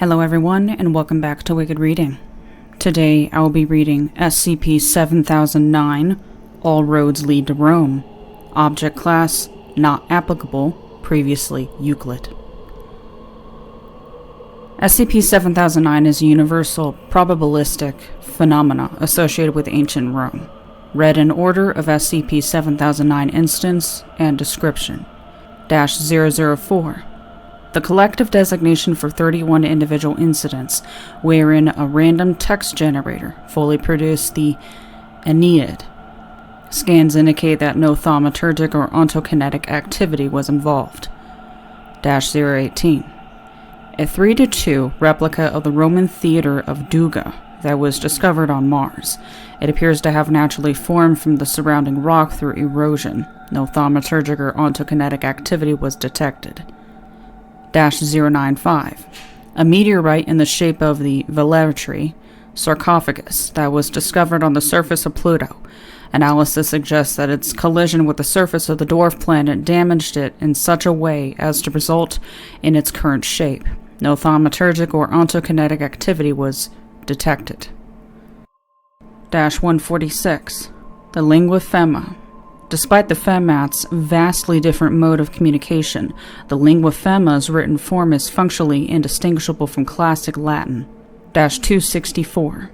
Hello everyone, and welcome back to Wicked Reading. Today I will be reading SCP-7009, All Roads Lead to Rome. Object Class, Not Applicable, Previously Euclid. SCP-7009 is a universal, probabilistic phenomena associated with ancient Rome. Read in order of SCP-7009 instance and description. -004. The collective designation for 31 individual incidents, wherein a random text generator fully produced the Aeneid. Scans indicate that no thaumaturgic or ontokinetic activity was involved. -018. A 3:2 replica of the Roman theater of Duga that was discovered on Mars. It appears to have naturally formed from the surrounding rock through erosion. No thaumaturgic or ontokinetic activity was detected. -095. A meteorite in the shape of the Velletri sarcophagus that was discovered on the surface of Pluto. Analysis suggests that its collision with the surface of the dwarf planet damaged it in such a way as to result in its current shape. No thaumaturgic or ontokinetic activity was detected. -146. The lingua femma. Despite the Femmat's vastly different mode of communication, the lingua femma's written form is functionally indistinguishable from Classic Latin. -264.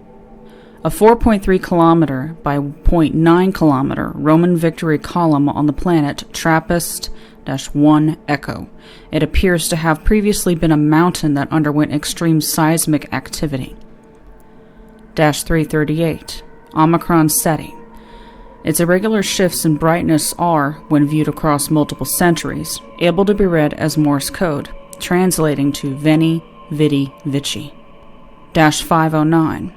A 4.3 kilometer by 0.9 kilometer Roman victory column on the planet TRAPPIST-1 Echo. It appears to have previously been a mountain that underwent extreme seismic activity. -338. Omicron Ceti. Its irregular shifts in brightness are, when viewed across multiple centuries, able to be read as Morse code, translating to Veni, Vidi, Vici. -509.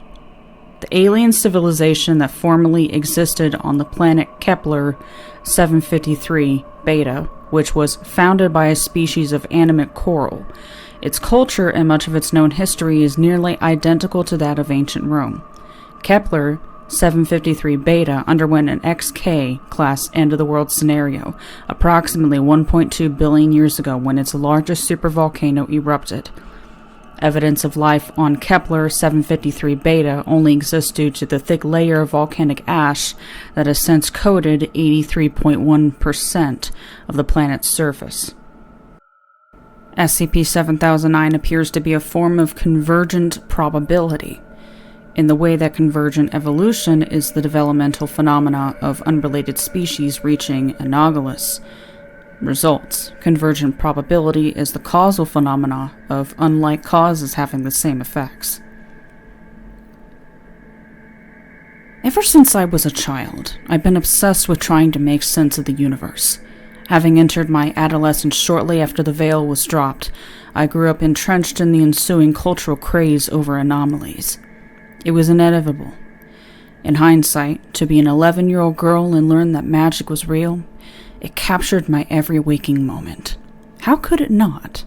The alien civilization that formerly existed on the planet Kepler 753 Beta, which was founded by a species of animate coral. Its culture and much of its known history is nearly identical to that of ancient Rome. Kepler 753 Beta underwent an XK-class end-of-the-world scenario approximately 1.2 billion years ago when its largest supervolcano erupted. Evidence of life on Kepler 753 Beta only exists due to the thick layer of volcanic ash that has since coated 83.1% of the planet's surface. SCP-7009 appears to be a form of convergent probability, in the way that convergent evolution is the developmental phenomena of unrelated species reaching analogous results. Convergent probability is the causal phenomena of unlike causes having the same effects. Ever since I was a child, I've been obsessed with trying to make sense of the universe. Having entered my adolescence shortly after the veil was dropped, I grew up entrenched in the ensuing cultural craze over anomalies. It was inevitable. In hindsight, to be an 11-year-old girl and learn that magic was real, it captured my every waking moment. How could it not?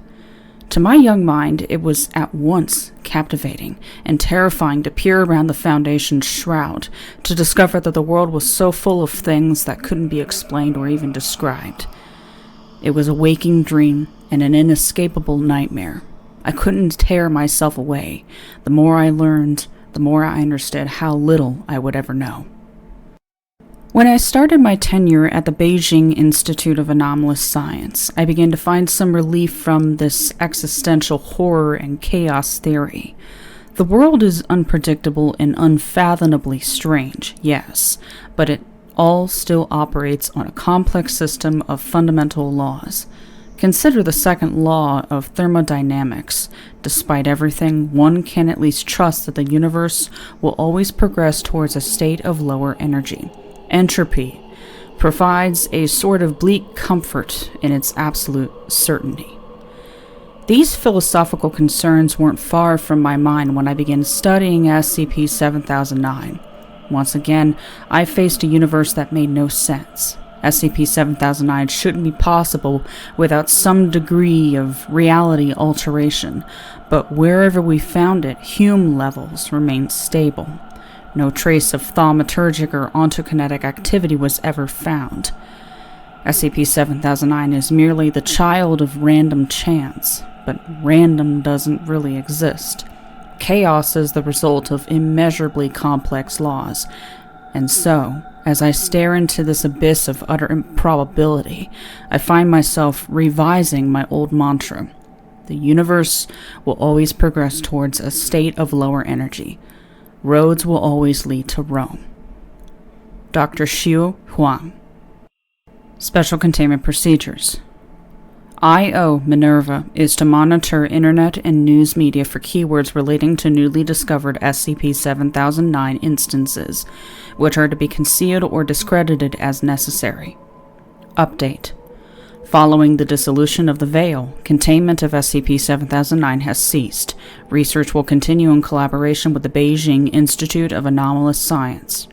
To my young mind, it was at once captivating and terrifying to peer around the Foundation's shroud, to discover that the world was so full of things that couldn't be explained or even described. It was a waking dream and an inescapable nightmare. I couldn't tear myself away. The more I learned, the more I understood how little I would ever know. When I started my tenure at the Beijing Institute of Anomalous Science, I began to find some relief from this existential horror and chaos theory. The world is unpredictable and unfathomably strange, yes, but it all still operates on a complex system of fundamental laws. Consider the second law of thermodynamics. Despite everything, one can at least trust that the universe will always progress towards a state of lower energy. Entropy provides a sort of bleak comfort in its absolute certainty. These philosophical concerns weren't far from my mind when I began studying SCP-7009. Once again, I faced a universe that made no sense. SCP-7009 shouldn't be possible without some degree of reality alteration, but wherever we found it, Hume levels remained stable. No trace of thaumaturgic or ontokinetic activity was ever found. SCP-7009 is merely the child of random chance, but random doesn't really exist. Chaos is the result of immeasurably complex laws, and so, as I stare into this abyss of utter improbability, I find myself revising my old mantra. The universe will always progress towards a state of lower energy. Roads will always lead to Rome. Dr. Xiu Huang. Special Containment Procedures. I.O. Minerva is to monitor internet and news media for keywords relating to newly discovered SCP-7009 instances, which are to be concealed or discredited as necessary. Update. Following the dissolution of the Veil, containment of SCP-7009 has ceased. Research will continue in collaboration with the Beijing Institute of Anomalous Science.